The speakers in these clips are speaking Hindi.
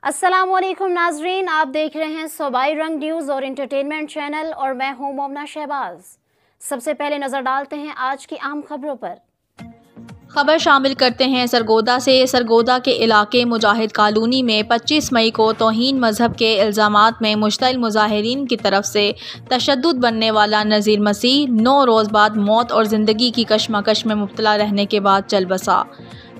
अस्सलामुअलैकुम नाजरीन, आप देख रहे हैं सूबाई रंग न्यूज़ और इंटरटेनमेंट चैनल और मैं हूं मोमना शहबाज। सबसे पहले नज़र डालते हैं आज की अहम खबरों पर। खबर शामिल करते हैं सरगोदा से। सरगोदा के इलाके मुजाहिद कॉलोनी में 25 मई को तौहीन मजहब के इल्ज़ामात में मुश्तइल मुजाहिरीन की तरफ से तशद्दुद बनने वाला नज़ीर मसीह 9 रोज़ बाद मौत और ज़िंदगी की कशमकश में मुब्तला रहने के बाद चल बसा।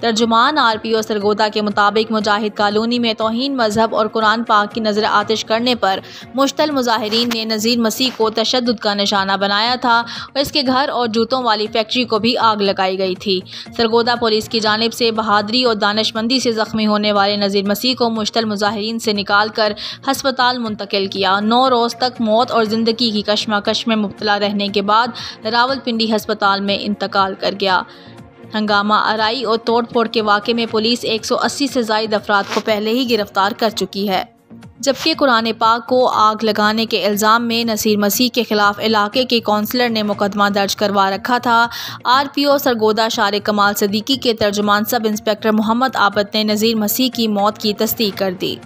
तर्जुमान RPO सरगोदा के मुताबिक मुजाहिद कॉलोनी में तौहीन मजहब और कुरान पाक की नज़र आतिश करने पर मुश्तइल मुजाहिरीन ने नज़ीर मसीह को तशद्दुद का निशाना बनाया था और इसके घर और जूतों वाली फैक्ट्री को भी आग लगाई गई थी। सरगोदा पुलिस की जानिब से बहादरी और दानिशमंदी से ज़ख्मी होने वाले नज़ीर मसीह को मुश्तइल मुजाहिरीन से निकाल कर हस्पताल मुंतकिल किया। 9 रोज़ तक मौत और ज़िंदगी की कशमकश में मुब्तला रहने के बाद रावलपिंडी हस्पताल में इंतकाल कर गया। हंगामा आराई और तोड़ फोड़ के वाक़े में पुलिस 180 से ज़ायद अफराद को पहले ही गिरफ्तार कर चुकी है, जबकि कुरान पाक को आग लगाने के इल्ज़ाम में नज़ीर मसीह के खिलाफ इलाके के कौंसलर ने मुकदमा दर्ज करवा रखा था। RPO सरगोदा शारिक कमाल सदीकी के तर्जुमान सब इंस्पेक्टर मोहम्मद आबद ने नज़ीर मसीह की मौत की तस्दीक कर दी।